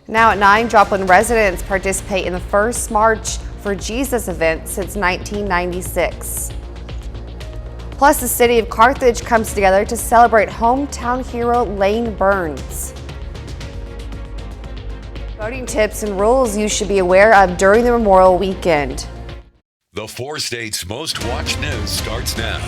Now at 9, Joplin residents participate in the first March for Jesus event since 1996. Plus, the city of Carthage comes together to celebrate hometown hero Lane Burns. Voting tips and rules you should be aware of during the Memorial Weekend. The 4 states' most watched news starts now.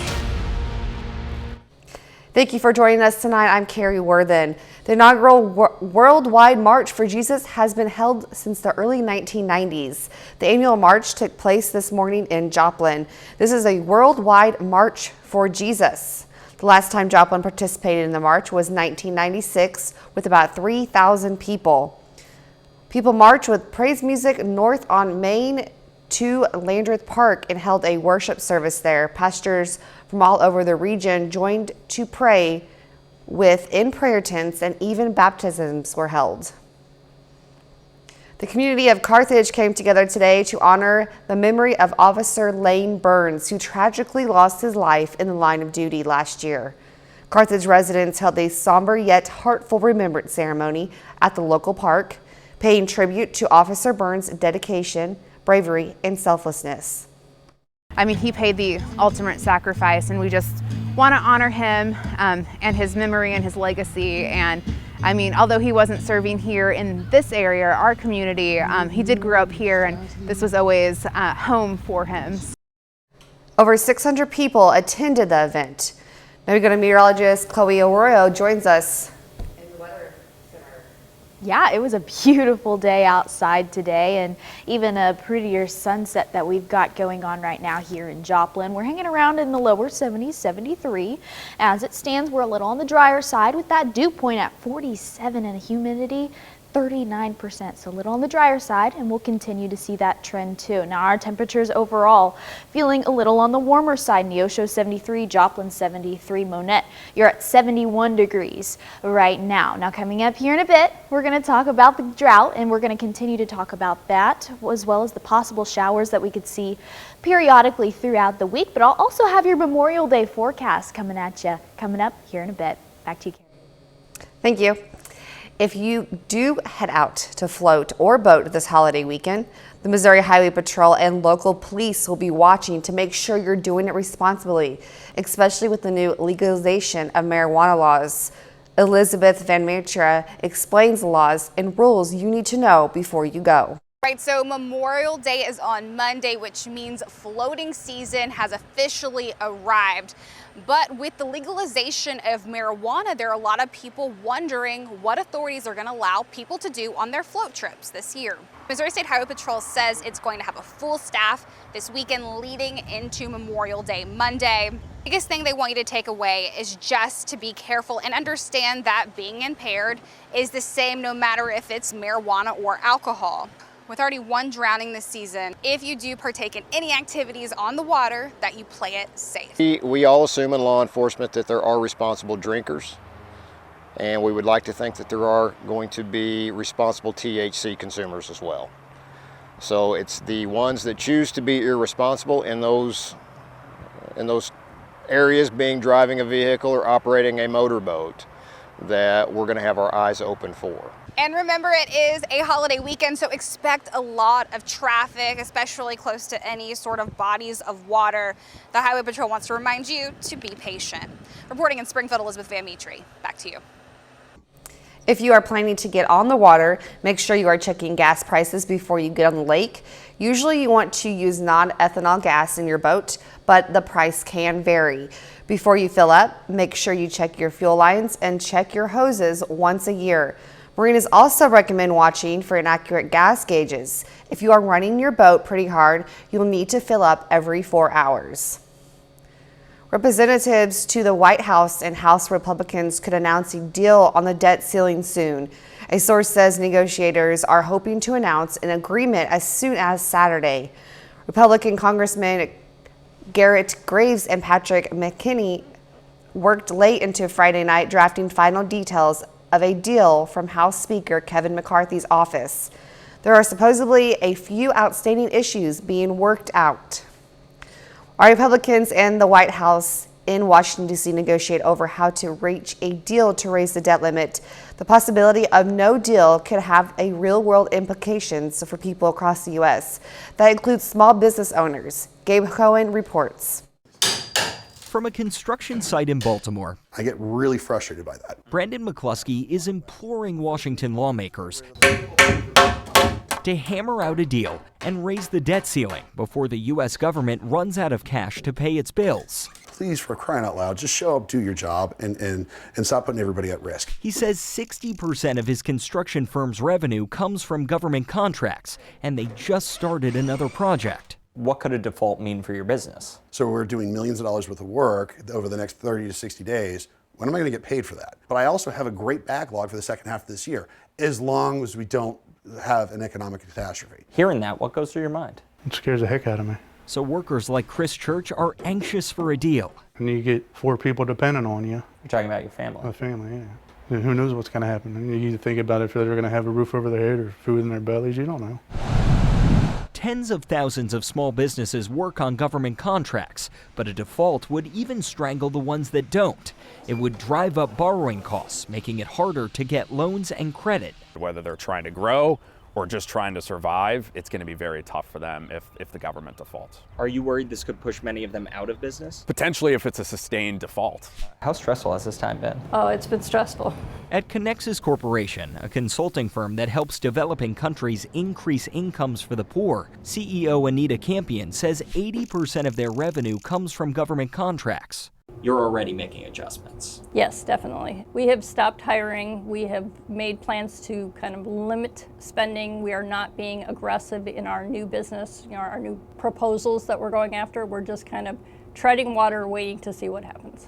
Thank you for joining us tonight. I'm Carrie Worthen. The inaugural Worldwide March for Jesus has been held since the early 1990s. The annual march took place this morning in Joplin. This is a worldwide march for Jesus. The last time Joplin participated in the march was 1996 with about 3,000 people. People marched with praise music north on Main to Landreth Park and held a worship service there. Pastors from all over the region joined to pray in prayer tents, and even baptisms were held. The community of Carthage came together today to honor the memory of Officer Lane Burns, who tragically lost his life in the line of duty last year. Carthage residents held a somber yet heartful remembrance ceremony at the local park, paying tribute to Officer Burns' dedication, bravery, and selflessness. I mean, he paid the ultimate sacrifice, and we just want to honor him and his memory and his legacy. And I mean, although he wasn't serving here in this area, our community, he did grow up here, and this was always home for him. Over 600 people attended the event. Now we go to meteorologist Chloe Arroyo joins us. Yeah, it was a beautiful day outside today, and even a prettier sunset that we've got going on right now here in Joplin. We're hanging around in the lower 70s, 73. As it stands, we're a little on the drier side with that dew point at 47 and a humidity 39%, so a little on the drier side, and we'll continue to see that trend too. Now our temperatures overall feeling a little on the warmer side. Neosho 73, Joplin 73, Monette, you're at 71 degrees right now. Now coming up here in a bit, we're going to talk about the drought, and we're going to continue to talk about that, as well as the possible showers that we could see periodically throughout the week. But I'll also have your Memorial Day forecast coming at you coming up here in a bit. Back to you, Carrie. Thank you. If you do head out to float or boat this holiday weekend, the Missouri Highway Patrol and local police will be watching to make sure you're doing it responsibly, especially with the new legalization of marijuana laws. Elizabeth Van Metra explains the laws and rules you need to know before you go. Right, so Memorial Day is on Monday, which means floating season has officially arrived. But with the legalization of marijuana, there are a lot of people wondering what authorities are going to allow people to do on their float trips this year. Missouri State Highway Patrol says it's going to have a full staff this weekend leading into Memorial Day Monday. The biggest thing they want you to take away is just to be careful and understand that being impaired is the same no matter if it's marijuana or alcohol. With already one drowning this season, if you do partake in any activities on the water, that you play it safe. We all assume in law enforcement that there are responsible drinkers, and we would like to think that there are going to be responsible THC consumers as well. So it's the ones that choose to be irresponsible in those areas, being driving a vehicle or operating a motorboat, that we're going to have our eyes open for. And remember, it is a holiday weekend, so expect a lot of traffic, especially close to any sort of bodies of water. The Highway Patrol wants to remind you to be patient. Reporting in Springfield, Elizabeth Van Metre. Back to you. If you are planning to get on the water, make sure you are checking gas prices before you get on the lake. Usually you want to use non-ethanol gas in your boat, but the price can vary. Before you fill up, make sure you check your fuel lines and check your hoses once a year. Marinas also recommend watching for inaccurate gas gauges. If you are running your boat pretty hard, you'll need to fill up every 4 hours. Representatives to the White House and House Republicans could announce a deal on the debt ceiling soon. A source says negotiators are hoping to announce an agreement as soon as Saturday. Republican Congressman Garrett Graves and Patrick McKinney worked late into Friday night drafting final details of a deal from House Speaker Kevin McCarthy's office. There are supposedly a few outstanding issues being worked out. Our Republicans and the White House in Washington, D.C. negotiate over how to reach a deal to raise the debt limit. The possibility of no deal could have a real-world implications for people across the U.S. That includes small business owners. Gabe Cohen reports. From a construction site in Baltimore, I get really frustrated by that. Brandon McCluskey is imploring Washington lawmakers to hammer out a deal and raise the debt ceiling before the U.S. government runs out of cash to pay its bills. Please, for crying out loud, just show up, do your job, and stop putting everybody at risk. He says 60% of his construction firm's revenue comes from government contracts, and they just started another project. What could a default mean for your business? So we're doing millions of dollars worth of work over the next 30 to 60 days. When am I going to get paid for that? But I also have a great backlog for the second half of this year, as long as we don't have an economic catastrophe. Hearing that, what goes through your mind? It scares the heck out of me. So workers like Chris Church are anxious for a deal. And you get 4 people depending on you. You're talking about your family. My family, yeah. And who knows what's going to happen? And you think about if they're going to have a roof over their head or food in their bellies. You don't know. Tens of thousands of small businesses work on government contracts, but a default would even strangle the ones that don't. It would drive up borrowing costs, making it harder to get loans and credit. Whether they're trying to grow or just trying to survive, it's going to be very tough for them if the government defaults. Are you worried this could push many of them out of business? Potentially if it's a sustained default. How stressful has this time been? Oh, it's been stressful. At Connexus Corporation, a consulting firm that helps developing countries increase incomes for the poor, CEO Anita Campion says 80% of their revenue comes from government contracts. You're already making adjustments. Yes, definitely. We have stopped hiring. We have made plans to kind of limit spending. We are not being aggressive in our new business, our new proposals that we're going after. We're just kind of treading water, waiting to see what happens.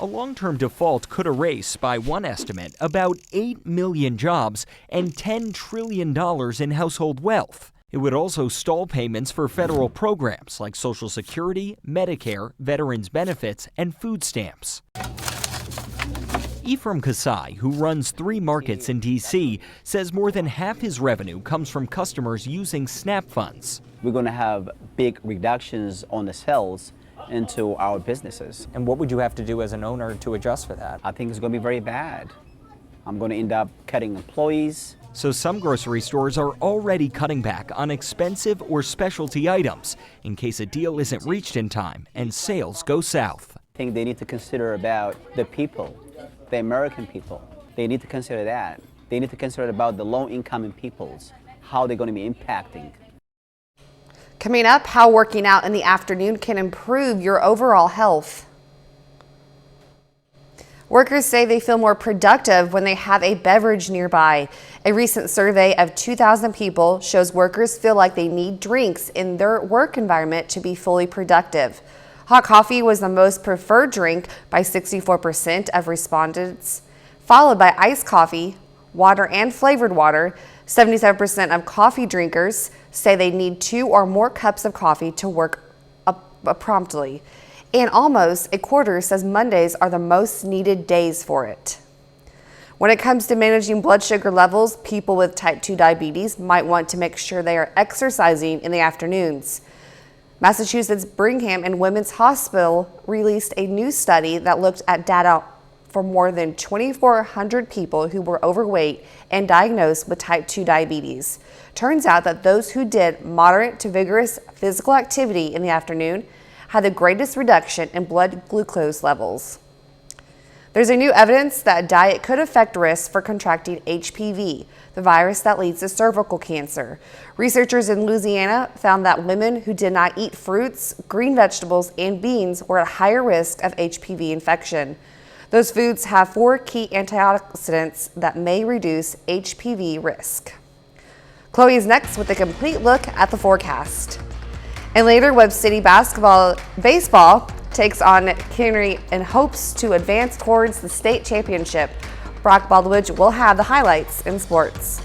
A long-term default could erase, by one estimate, about 8 million jobs and $10 trillion in household wealth. It would also stall payments for federal programs like Social Security, Medicare, Veterans Benefits, and food stamps. Ephraim Kasai, who runs 3 markets in D.C., says more than half his revenue comes from customers using SNAP funds. We're going to have big reductions on the sales into our businesses. And what would you have to do as an owner to adjust for that? I think it's going to be very bad. I'm going to end up cutting employees. So some grocery stores are already cutting back on expensive or specialty items in case a deal isn't reached in time and sales go south. I think they need to consider about the people, the American people. They need to consider that. They need to consider about the low-income peoples, how they're going to be impacting. Coming up, how working out in the afternoon can improve your overall health. Workers say they feel more productive when they have a beverage nearby. A recent survey of 2,000 people shows workers feel like they need drinks in their work environment to be fully productive. Hot coffee was the most preferred drink by 64% of respondents, followed by iced coffee, water, and flavored water. 77% of coffee drinkers say they need 2 or more cups of coffee to work promptly. And almost a quarter says Mondays are the most needed days for it. When it comes to managing blood sugar levels, people with type 2 diabetes might want to make sure they are exercising in the afternoons. Massachusetts Brigham and Women's Hospital released a new study that looked at data for more than 2,400 people who were overweight and diagnosed with type 2 diabetes. Turns out that those who did moderate to vigorous physical activity in the afternoon had the greatest reduction in blood glucose levels. There's a new evidence that diet could affect risks for contracting HPV, the virus that leads to cervical cancer. Researchers in Louisiana found that women who did not eat fruits, green vegetables, and beans were at higher risk of HPV infection. Those foods have 4 key antioxidants that may reduce HPV risk. Chloe is next with a complete look at the forecast. And later, Webb City baseball takes on Henry and hopes to advance towards the state championship. Brock Baldwin will have the highlights in sports.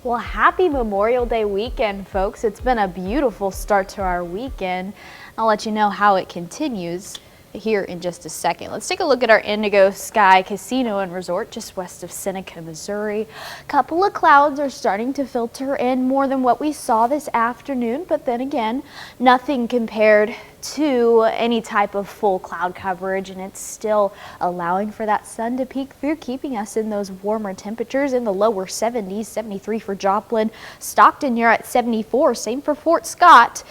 Well, happy Memorial Day weekend, folks. It's been a beautiful start to our weekend. I'll let you know how it continues. here in just a second. Let's take a look at our Indigo Sky Casino and Resort just west of Seneca, Missouri. A couple of clouds are starting to filter in, more than what we saw this afternoon, but then again, nothing compared to any type of full cloud coverage, and it's still allowing for that sun to peek through, keeping us in those warmer temperatures in the lower 70s. 73 for Joplin. Stockton, you're at 74. Same for Fort Scott.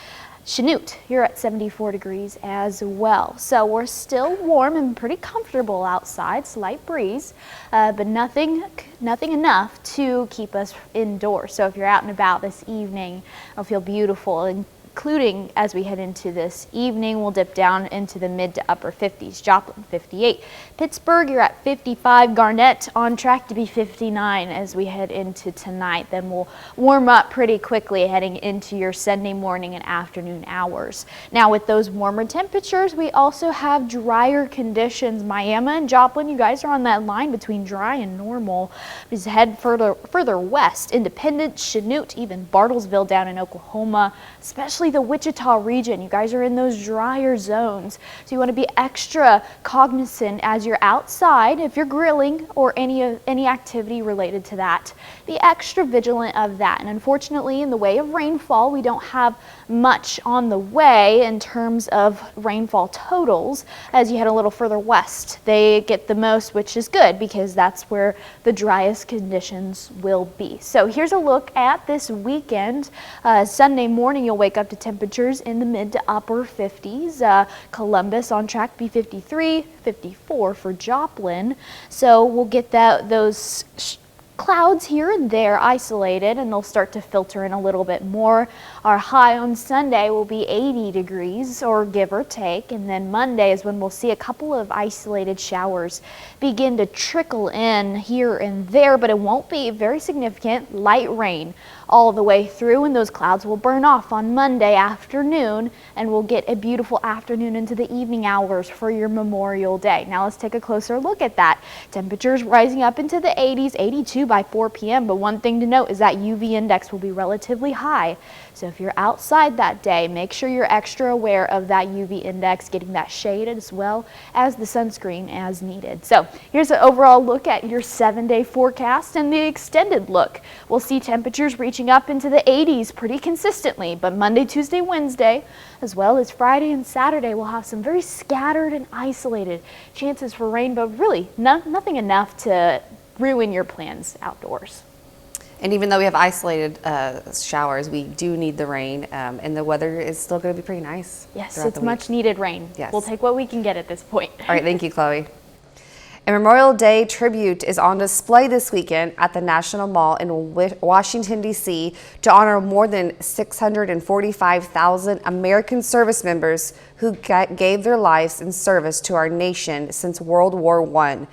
Chanute, you're at 74 degrees as well. So we're still warm and pretty comfortable outside, slight breeze, but nothing enough to keep us indoors. So if you're out and about this evening, it'll feel beautiful, including as we head into this evening. We'll dip down into the mid to upper 50s. Joplin 58. Pittsburgh, you're at 55. Garnett on track to be 59 as we head into tonight. Then we'll warm up pretty quickly heading into your Sunday morning and afternoon hours. Now with those warmer temperatures, we also have drier conditions. Miami and Joplin, you guys are on that line between dry and normal. Just head further west. Independence, Chanute, even Bartlesville down in Oklahoma, especially the Wichita region. You guys are in those drier zones, so you want to be extra cognizant as you're outside. If you're grilling or any activity related to that, be extra vigilant of that. And unfortunately, in the way of rainfall, we don't have much on the way in terms of rainfall totals. As you head a little further west, they get the most, which is good because that's where the driest conditions will be. So here's a look at this weekend. Sunday morning, you'll wake up to temperatures in the mid to upper 50s. Columbus on track to be 53, 54 for Joplin. So we'll get those clouds here and there isolated, and they'll start to filter in a little bit more. Our high on Sunday will be 80 degrees, or give or take, and then Monday is when we'll see a couple of isolated showers begin to trickle in here and there, but it won't be very significant. Light rain all the way through, and those clouds will burn off on Monday afternoon, and we'll get a beautiful afternoon into the evening hours for your Memorial Day. Now let's take a closer look at that. Temperatures rising up into the 80s, 82 by 4 p.m. But one thing to note is that UV index will be relatively high. So if you're outside that day, make sure you're extra aware of that UV index, getting that shaded as well as the sunscreen as needed. So here's an overall look at your 7-day forecast and the extended look. We'll see temperatures reaching up into the 80s pretty consistently, but Monday, Tuesday, Wednesday, as well as Friday and Saturday, we'll have some very scattered and isolated chances for rain, but really nothing enough to ruin your plans outdoors. And even though we have isolated showers, we do need the rain, and the weather is still going to be pretty nice. Yes, it's much needed rain. Yes. We'll take what we can get at this point. All right, thank you, Chloe. A Memorial Day tribute is on display this weekend at the National Mall in Washington, D.C. to honor more than 645,000 American service members who gave their lives in service to our nation since World War I.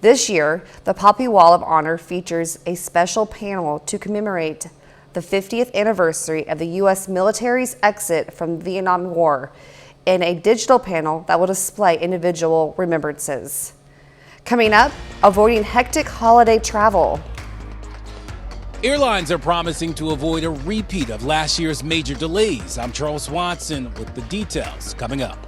This year, the Poppy Wall of Honor features a special panel to commemorate the 50th anniversary of the U.S. military's exit from the Vietnam War, and a digital panel that will display individual remembrances. Coming up, avoiding hectic holiday travel. Airlines are promising to avoid a repeat of last year's major delays. I'm Charles Swanson with the details coming up.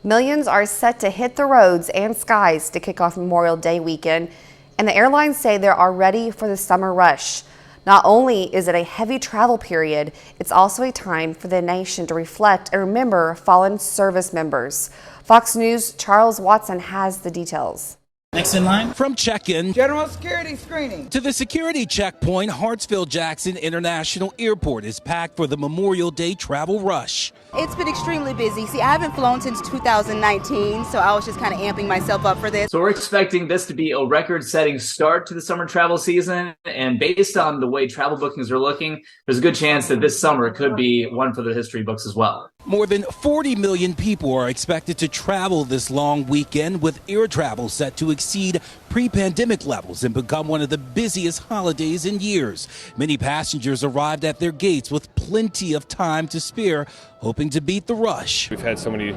Millions are set to hit the roads and skies to kick off Memorial Day weekend, and the airlines say they are ready for the summer rush. Not only is it a heavy travel period, it's also a time for the nation to reflect and remember fallen service members. Fox News' Charles Watson has the details. Next in line, from check-in General security screening to the security checkpoint, Hartsfield-Jackson International Airport is packed for the Memorial Day travel rush. It's been extremely busy. See, I haven't flown since 2019, so I was just kind of amping myself up for this. So we're expecting this to be a record-setting start to the summer travel season, and based on the way travel bookings are looking, there's a good chance that this summer could be one for the history books as well. More than 40 million people are expected to travel this long weekend, with air travel set to exceed pre-pandemic levels and become one of the busiest holidays in years. Many passengers arrived at their gates with plenty of time to spare, hoping to beat the rush. We've had so many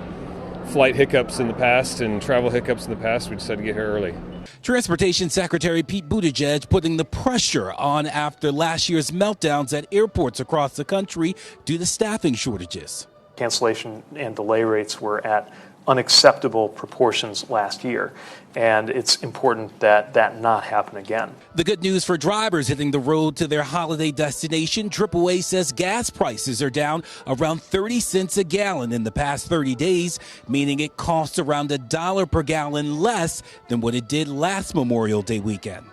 flight hiccups in the past and travel hiccups in the past, we decided to get here early. Transportation Secretary Pete Buttigieg putting the pressure on after last year's meltdowns at airports across the country due to staffing shortages. Cancellation and delay rates were at unacceptable proportions last year, and it's important that that not happen again. The good news for drivers hitting the road to their holiday destination, AAA says gas prices are down around 30 cents a gallon in the past 30 days, meaning it costs around $1 per gallon less than what it did last Memorial Day weekend.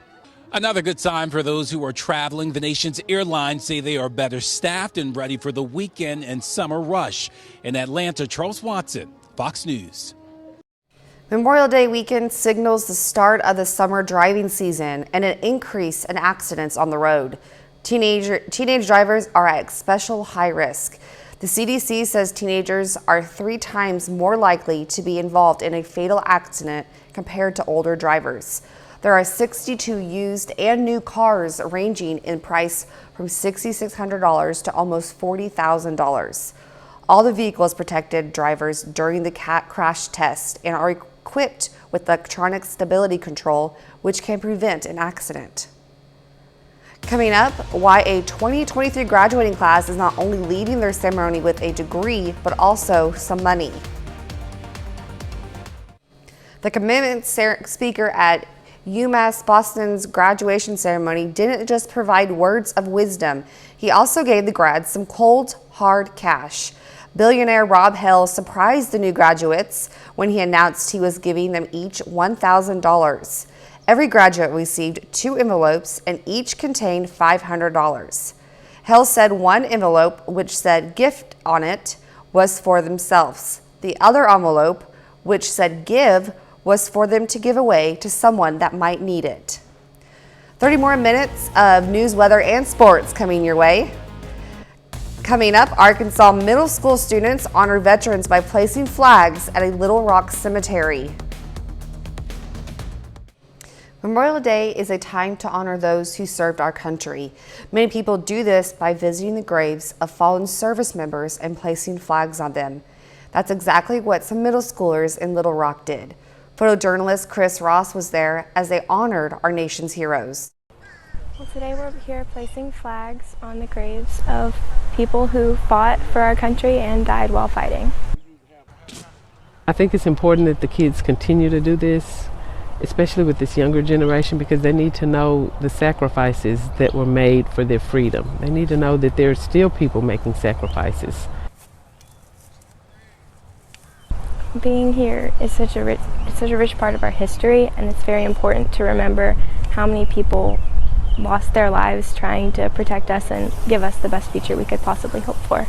Another good sign for those who are traveling. The nation's airlines say they are better staffed and ready for the weekend and summer rush. In Atlanta, Charles Watson, Fox News. Memorial Day weekend signals the start of the summer driving season and an increase in accidents on the road. Teenage drivers are at special high risk. The CDC says teenagers are 3 times more likely to be involved in a fatal accident compared to older drivers. There are 62 used and new cars ranging in price from $6,600 to almost $40,000. All the vehicles protected drivers during the crash test and are equipped with electronic stability control, which can prevent an accident. Coming up, why a 2023 graduating class is not only leaving their ceremony with a degree, but also some money. The commencement speaker at UMass Boston's graduation ceremony didn't just provide words of wisdom, he also gave the grads some cold, hard cash. Billionaire Rob Hale surprised the new graduates when he announced he was giving them each $1,000. Every graduate received 2 envelopes and each contained $500. Hale said one envelope, which said gift on it, was for themselves. The other envelope, which said give, was for them to give away to someone that might need it. 30 more minutes of news, weather, and sports coming your way. Coming up, Arkansas middle school students honor veterans by placing flags at a Little Rock cemetery. Memorial Day is a time to honor those who served our country. Many people do this by visiting the graves of fallen service members and placing flags on them. That's exactly what some middle schoolers in Little Rock did. Photojournalist Chris Ross was there as they honored our nation's heroes. Well, today we're here placing flags on the graves of people who fought for our country and died while fighting. I think it's important that the kids continue to do this, especially with this younger generation, because they need to know the sacrifices that were made for their freedom. They need to know that there are still people making sacrifices. Being here is such a rich part of our history, and it's very important to remember how many people lost their lives trying to protect us and give us the best future we could possibly hope for.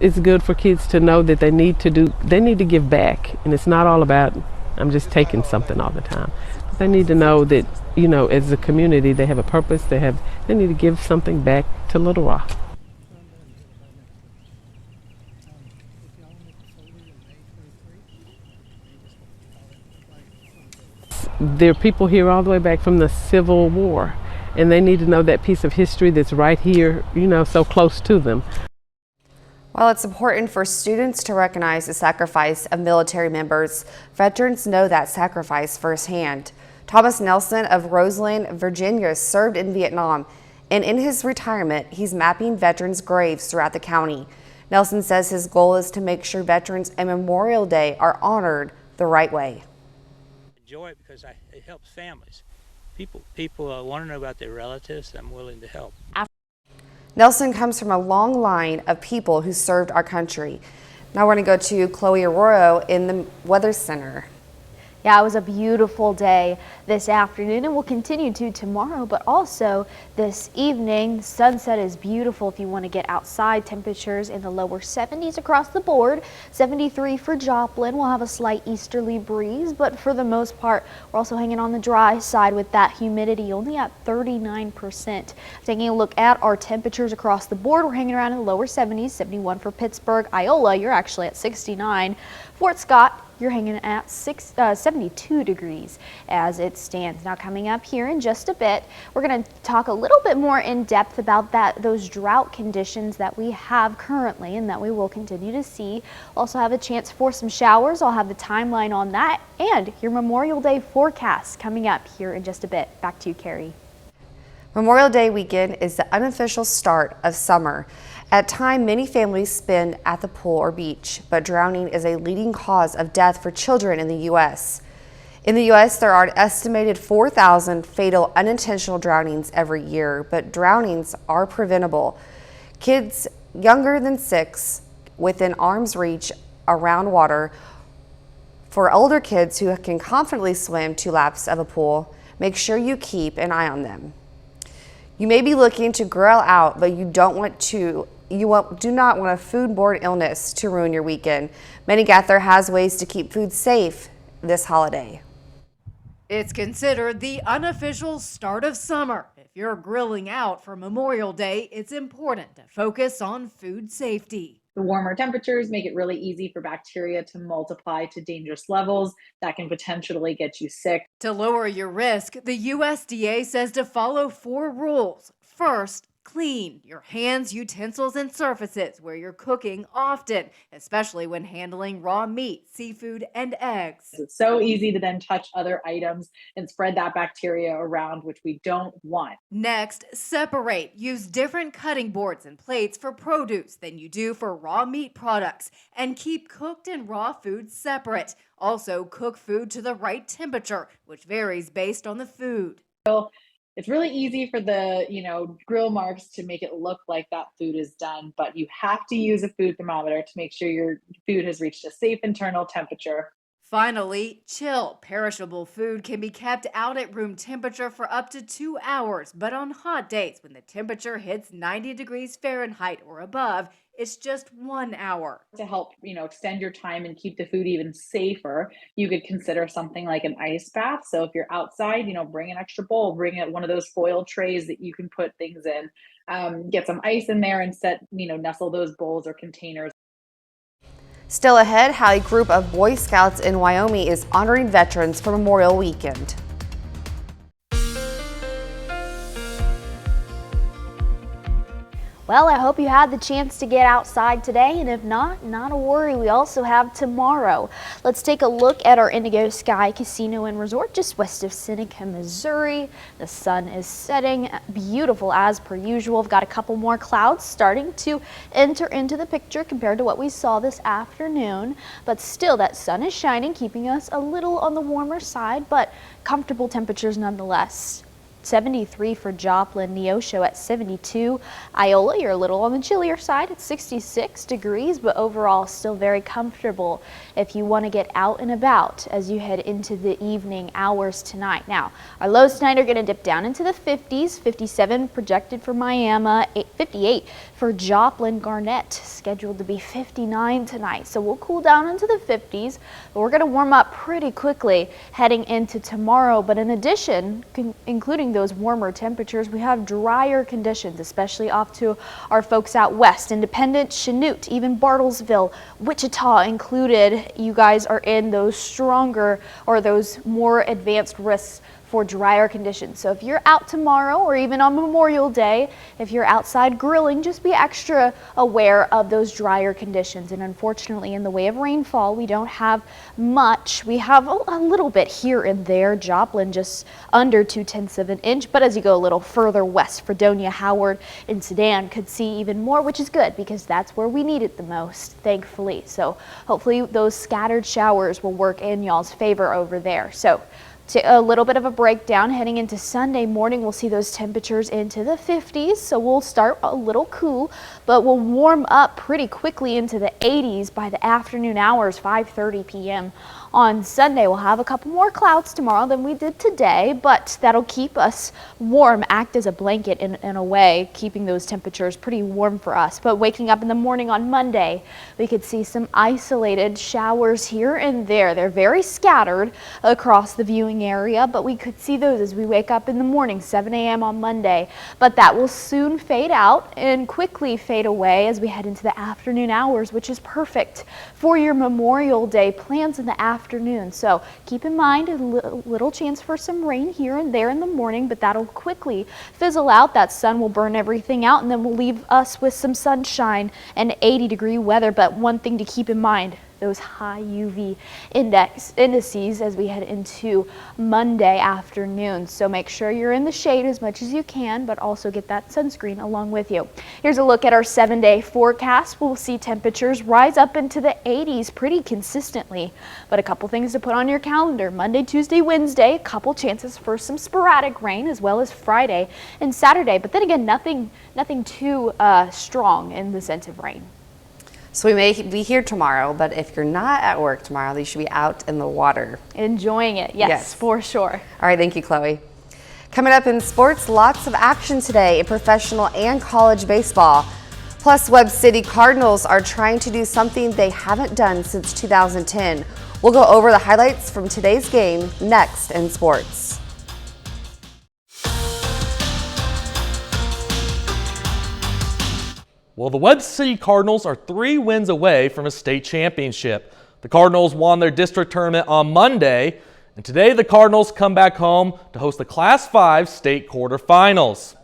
It's good for kids to know that they need to give back, and it's not all about I'm just taking something all the time. But they need to know that, you know, as a community they have a purpose, they need to give something back to Little Rock. There are people here all the way back from the Civil War, and they need to know that piece of history that's right here, you know, so close to them. While it's important for students to recognize the sacrifice of military members, veterans know that sacrifice firsthand. Thomas Nelson of Roseland, Virginia, served in Vietnam, and in his retirement, he's mapping veterans' graves throughout the county. Nelson says his goal is to make sure veterans and Memorial Day are honored the right way. Enjoy it because it helps families. People want to know about their relatives. I'm willing to help. Nelson comes from a long line of people who served our country. Now we're going to go to Chloe Arroyo in the Weather Center. Yeah, it was a beautiful day this afternoon, and we'll continue to tomorrow, but also this evening. The sunset is beautiful if you want to get outside. Temperatures in the lower 70s across the board. 73 for Joplin. We'll have a slight easterly breeze, but for the most part, we're also hanging on the dry side with that humidity only at 39%. Taking a look at our temperatures across the board, we're hanging around in the lower 70s. 71 for Pittsburgh. Iola, you're actually at 69. Fort Scott, you're hanging at 72 degrees as it stands. Now coming up here in just a bit, we're going to talk a little bit more in depth about those drought conditions that we have currently and that we will continue to see. We'll also have a chance for some showers. I'll have the timeline on that and your Memorial Day forecast coming up here in just a bit. Back to you, Carrie. Memorial Day weekend is the unofficial start of summer. At times, many families spend at the pool or beach, but drowning is a leading cause of death for children in the U.S. In the U.S., there are an estimated 4,000 fatal unintentional drownings every year, but drownings are preventable. Kids younger than 6 within arm's reach around water. For older kids who can confidently swim 2 laps of a pool, make sure you keep an eye on them. You may be looking to grill out, but you do not want a foodborne illness to ruin your weekend. Many-Gather has ways to keep food safe this holiday. It's considered the unofficial start of summer. If you're grilling out for Memorial Day, it's important to focus on food safety. The warmer temperatures make it really easy for bacteria to multiply to dangerous levels that can potentially get you sick. To lower your risk, the USDA says to follow 4 rules. First, clean your hands, utensils, and surfaces where you're cooking often, especially when handling raw meat, seafood, and eggs. It's so easy to then touch other items and spread that bacteria around, which we don't want. Next, separate. Use different cutting boards and plates for produce than you do for raw meat products, and keep cooked and raw foods separate. Also, cook food to the right temperature, which varies based on the food. It's really easy for the, grill marks to make it look like that food is done, but you have to use a food thermometer to make sure your food has reached a safe internal temperature. Finally, chill. Perishable food can be kept out at room temperature for up to 2 hours, but on hot days when the temperature hits 90 degrees Fahrenheit or above, it's just 1 hour. To help, extend your time and keep the food even safer, you could consider something like an ice bath. So if you're outside, bring an extra bowl, bring one of those foil trays that you can put things in, get some ice in there and nestle those bowls or containers. Still ahead, how a group of Boy Scouts in Wyoming is honoring veterans for Memorial Weekend. Well, I hope you had the chance to get outside today, and if not, not a worry, we also have tomorrow. Let's take a look at our Indigo Sky Casino and Resort just west of Seneca, Missouri. The sun is setting, beautiful as per usual. We've got a couple more clouds starting to enter into the picture compared to what we saw this afternoon, but still that sun is shining, keeping us a little on the warmer side, but comfortable temperatures nonetheless. 73 for Joplin, Neosho at 72. Iola, you're a little on the chillier side at 66 degrees, but overall still very comfortable if you want to get out and about as you head into the evening hours tonight. Now, our lows tonight are going to dip down into the 50s, 57 projected for Miami, 58 for Joplin, Garnett, scheduled to be 59 tonight. So we'll cool down into the 50s, but we're going to warm up pretty quickly heading into tomorrow. But in addition, including those warmer temperatures, we have drier conditions, especially off to our folks out west. Independent, Chanute, even Bartlesville, Wichita included. You guys are in those stronger or those more advanced risks for drier conditions. So if you're out tomorrow or even on Memorial Day, if you're outside grilling, just be extra aware of those drier conditions. And unfortunately, in the way of rainfall, we don't have much. We have a little bit here and there. Joplin just under 0.2 of an inch, but as you go a little further west, Fredonia, Howard, and Sedan could see even more, which is good because that's where we need it the most, thankfully. So hopefully those scattered showers will work in y'all's favor over there. So a little bit of a breakdown heading into Sunday morning. We'll see those temperatures into the 50s, so we'll start a little cool, but we'll warm up pretty quickly into the 80s by the afternoon hours, 5:30 p.m. On Sunday, we'll have a couple more clouds tomorrow than we did today, but that'll keep us warm, act as a blanket in a way, keeping those temperatures pretty warm for us. But waking up in the morning on Monday, we could see some isolated showers here and there. They're very scattered across the viewing area, but we could see those as we wake up in the morning, 7 a.m. on Monday. But that will soon fade out and quickly fade away as we head into the afternoon hours, which is perfect for your Memorial Day plans in the afternoon. So keep in mind a little chance for some rain here and there in the morning, but that'll quickly fizzle out. That sun will burn everything out, and then we'll leave us with some sunshine and 80-degree weather. But one thing to keep in mind, those high UV indices as we head into Monday afternoon. So make sure you're in the shade as much as you can, but also get that sunscreen along with you. Here's a look at our 7-day forecast. We'll see temperatures rise up into the 80s pretty consistently, but a couple things to put on your calendar. Monday, Tuesday, Wednesday, a couple chances for some sporadic rain, as well as Friday and Saturday, but then again, nothing too strong in the sense of rain. So we may be here tomorrow, but if you're not at work tomorrow, you should be out in the water. Enjoying it, yes, for sure. All right, thank you, Chloe. Coming up in sports, lots of action today in professional and college baseball. Plus, Webb City Cardinals are trying to do something they haven't done since 2010. We'll go over the highlights from today's game next in sports. Well, the Webb City Cardinals are 3 wins away from a state championship. The Cardinals won their district tournament on Monday, and today the Cardinals come back home to host the Class 5 state quarterfinals.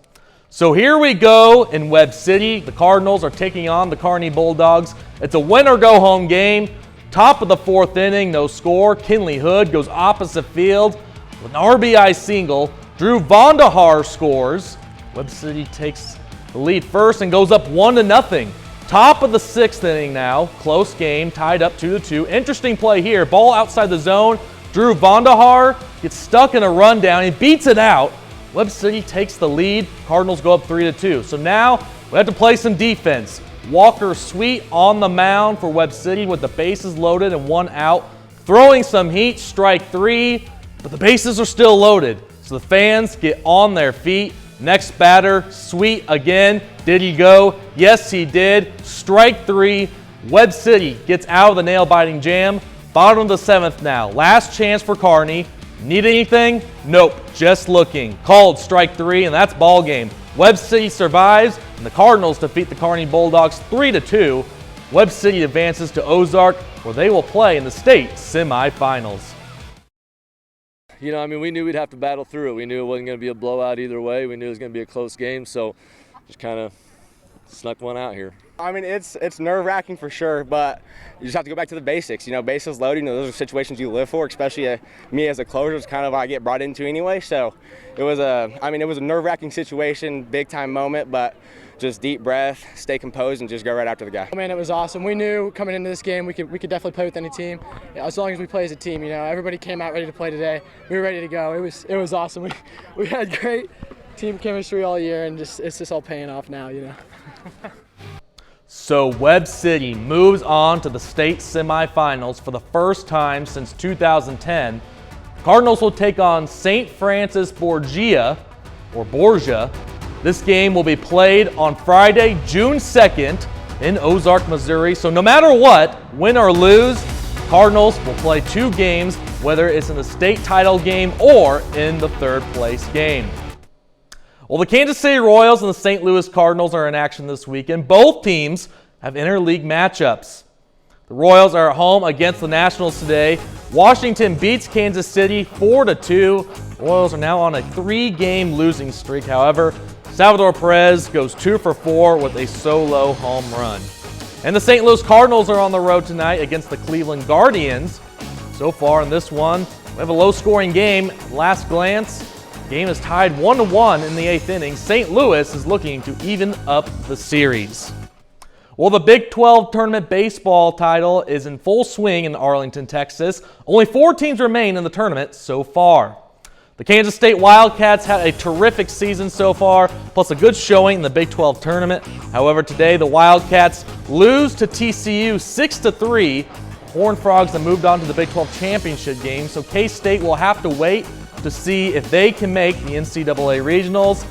So here we go in Webb City. The Cardinals are taking on the Kearney Bulldogs. It's a win-or-go-home game. Top of the 4th inning, no score. Kinley Hood goes opposite field with an RBI single. Drew Vondahar scores. Webb City takes the lead first and goes up 1-0. Top of the 6th inning now. Close game, tied up 2-2. Interesting play here. Ball outside the zone. Drew Vondahar gets stuck in a rundown. He beats it out. Webb City takes the lead. Cardinals go up 3-2. So now we have to play some defense. Walker Sweet on the mound for Webb City with the bases loaded and 1 out. Throwing some heat, strike 3, but the bases are still loaded. So the fans get on their feet. Next batter, Sweet again. Did he go? Yes, he did. Strike 3. Webb City gets out of the nail-biting jam. Bottom of the 7th now. Last chance for Kearney. Need anything? Nope. Just looking. Called strike 3, and that's ball game. Webb City survives, and the Cardinals defeat the Kearney Bulldogs 3-2. Webb City advances to Ozark, where they will play in the state semifinals. You know, I mean, we knew we'd have to battle through it. We knew it wasn't going to be a blowout either way. We knew it was going to be a close game, so just kind of snuck one out here. I mean, it's nerve-wracking for sure, but you just have to go back to the basics. You know, bases loaded, those are situations you live for, especially me as a closer. It's kind of what I get brought into anyway. So it was a nerve-wracking situation, big-time moment, but just deep breath, stay composed, and just go right after the guy. I mean, it was awesome. We knew coming into this game we could definitely play with any team, as long as we play as a team. You know, everybody came out ready to play today. We were ready to go. It was awesome. We had great team chemistry all year, and it's just all paying off now. You know. So Webb City moves on to the state semifinals for the first time since 2010. Cardinals will take on St. Francis Borgia. This game will be played on Friday, June 2nd in Ozark, Missouri. So no matter what, win or lose, Cardinals will play 2 games, whether it's in the state title game or in the 3rd place game. Well, the Kansas City Royals and the St. Louis Cardinals are in action this weekend. Both teams have interleague matchups. The Royals are at home against the Nationals today. Washington beats Kansas City 4-2. The Royals are now on a 3-game losing streak. However, Salvador Perez goes 2 for 4 with a solo home run. And the St. Louis Cardinals are on the road tonight against the Cleveland Guardians. So far in this one, we have a low-scoring game. At last glance, the game is tied 1-1 in the 8th inning. St. Louis is looking to even up the series. Well, the Big 12 tournament baseball title is in full swing in Arlington, Texas. Only 4 teams remain in the tournament so far. The Kansas State Wildcats had a terrific season so far, plus a good showing in the Big 12 tournament. However, today the Wildcats lose to TCU 6-3. Horned Frogs have moved on to the Big 12 championship game, so K-State will have to wait to see if they can make the NCAA regionals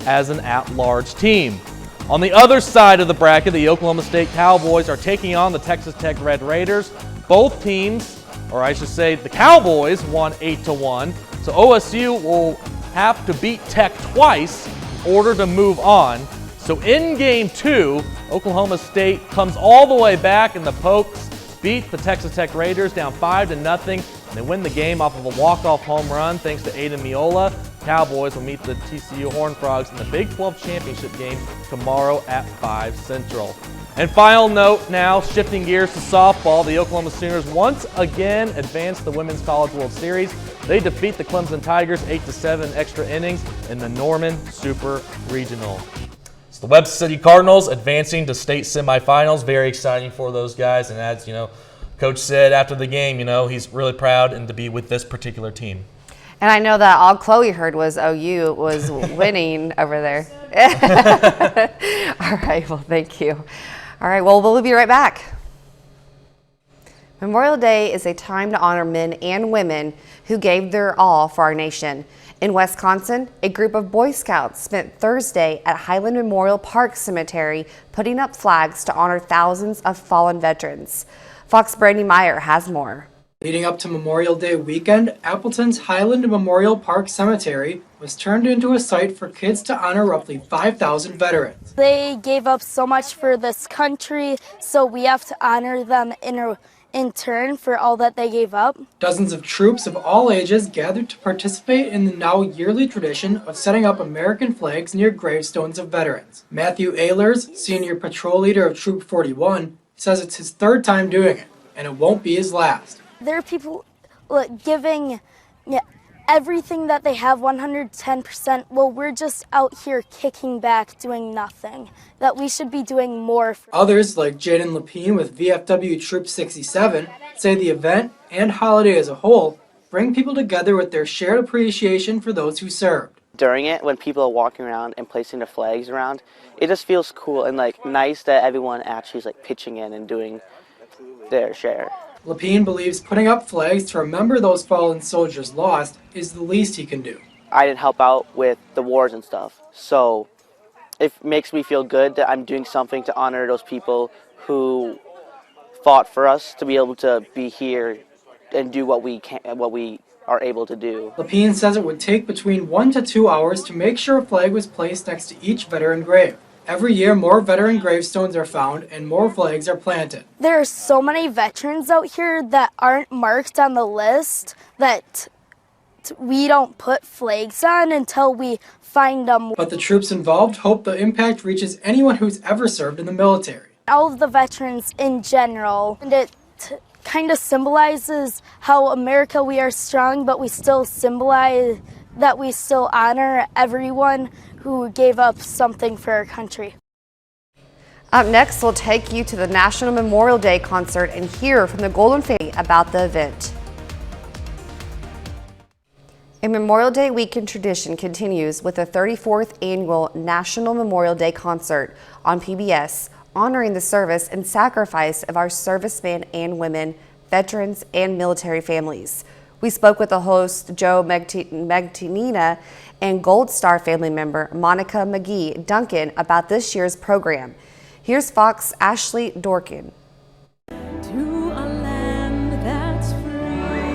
as an at-large team. On the other side of the bracket, the Oklahoma State Cowboys are taking on the Texas Tech Red Raiders. Both teams, or I should say the Cowboys, won 8-1. So OSU will have to beat Tech twice in order to move on. So in Game 2, Oklahoma State comes all the way back, and the Pokes beat the Texas Tech Raiders down 5-0. And they win the game off of a walk-off home run thanks to Aiden Miola. Cowboys will meet the TCU Horned Frogs in the Big 12 championship game tomorrow at 5 Central. And final note now, shifting gears to softball, the Oklahoma Sooners once again advanced the Women's College World Series. They defeat the Clemson Tigers 8-7 extra innings in the Norman Super Regional. So the Webb City Cardinals advancing to state semifinals. Very exciting for those guys. And as you know, Coach said after the game, he's really proud and to be with this particular team. And I know that all Chloe heard was OU was winning over there. All right, well, thank you. All right, well, we'll be right back. Memorial Day is a time to honor men and women who gave their all for our nation. In Wisconsin, a group of Boy Scouts spent Thursday at Highland Memorial Park Cemetery putting up flags to honor thousands of fallen veterans. Fox Brandy Meyer has more. Leading up to Memorial Day weekend, Appleton's Highland Memorial Park Cemetery was turned into a site for kids to honor roughly 5,000 veterans. They gave up so much for this country, so we have to honor them in turn for all that they gave up. Dozens of troops of all ages gathered to participate in the now yearly tradition of setting up American flags near gravestones of veterans. Matthew Ehlers, senior patrol leader of Troop 41, says it's his third time doing it, and it won't be his last. There are people giving everything that they have, 110%. Well, we're just out here kicking back, doing nothing. That we should be doing more. Others, like Jaden Lapine with VFW Troop 67, say the event and holiday as a whole bring people together with their shared appreciation for those who served. During it, when people are walking around and placing their flags around, it just feels cool and nice that everyone actually is pitching in and doing their share. Lapine believes putting up flags to remember those fallen soldiers lost is the least he can do. I didn't help out with the wars and stuff, so it makes me feel good that I'm doing something to honor those people who fought for us to be able to be here and do what we are able to do. Lapine says it would take between 1 to 2 hours to make sure a flag was placed next to each veteran grave. Every year, more veteran gravestones are found and more flags are planted. There are so many veterans out here that aren't marked on the list that we don't put flags on until we find them. But the troops involved hope the impact reaches anyone who's ever served in the military. All of the veterans in general, and it kind of symbolizes how America, we are strong, but we still symbolize that we still honor everyone who gave up something for our country. Up next, we'll take you to the National Memorial Day concert and hear from the Golden Family about the event. A Memorial Day weekend tradition continues with the 34th annual National Memorial Day concert on PBS, honoring the service and sacrifice of our servicemen and women, veterans, and military families. We spoke with the host, Joe Magtinina, and Gold Star family member, Monica McGee Duncan, about this year's program. Here's Fox Ashley Dorkin.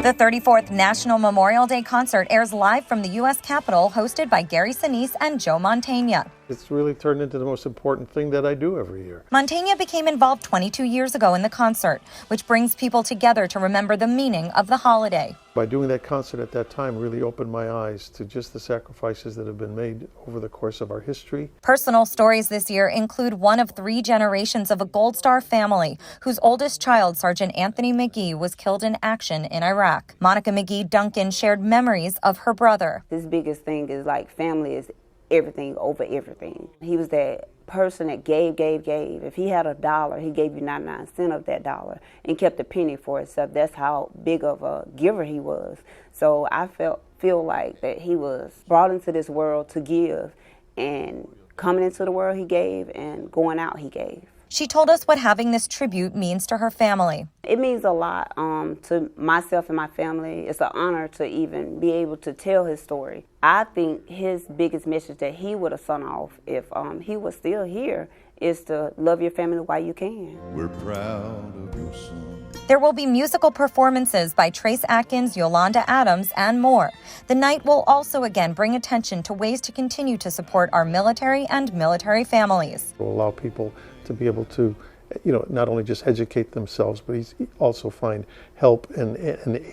The 34th National Memorial Day concert airs live from the U.S. Capitol, hosted by Gary Sinise and Joe Mantegna. It's really turned into the most important thing that I do every year. Mantegna became involved 22 years ago in the concert, which brings people together to remember the meaning of the holiday. By doing that concert at that time really opened my eyes to just the sacrifices that have been made over the course of our history. Personal stories this year include one of 3 generations of a Gold Star family whose oldest child, Sergeant Anthony McGee, was killed in action in Iraq. Monica McGee Duncan shared memories of her brother. His biggest thing is family is everything over everything. He was that person that gave. If he had $1, he gave you 99 cents of that dollar and kept a penny for himself. That's how big of a giver he was. So I feel like that he was brought into this world to give, and coming into the world he gave, and going out he gave. She told us what having this tribute means to her family. It means a lot to myself and my family. It's an honor to even be able to tell his story. I think his biggest message that he would have sung off if he was still here is to love your family while you can. We're proud of your son. There will be musical performances by Trace Atkins, Yolanda Adams, and more. The night will also again bring attention to ways to continue to support our military and military families. It will allow people to be able to, not only just educate themselves, but also find help and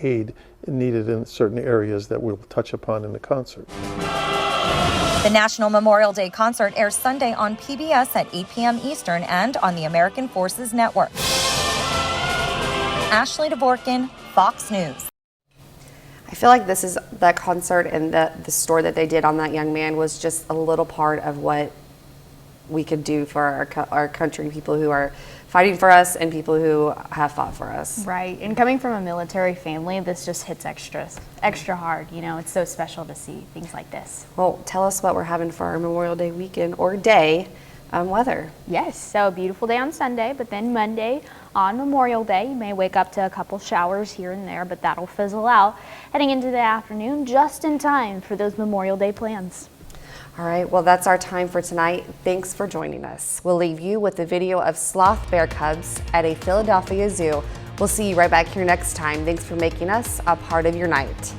aid needed in certain areas that we'll touch upon in the concert. The National Memorial Day concert airs Sunday on PBS at 8 p.m. Eastern and on the American Forces Network. Ashley Dvorkin, Fox News. I feel like this is that concert and the story that they did on that young man was just a little part of what we could do for our country, people who are fighting for us and people who have fought for us. Right, and coming from a military family, this just hits extra hard. You know, it's so special to see things like this. Well, tell us what we're having for our Memorial Day weekend or day weather. Yes, so a beautiful day on Sunday, but then Monday on Memorial Day, you may wake up to a couple showers here and there, but that'll fizzle out heading into the afternoon just in time for those Memorial Day plans. All right, well, that's our time for tonight. Thanks for joining us. We'll leave you with a video of sloth bear cubs at a Philadelphia zoo. We'll see you right back here next time. Thanks for making us a part of your night.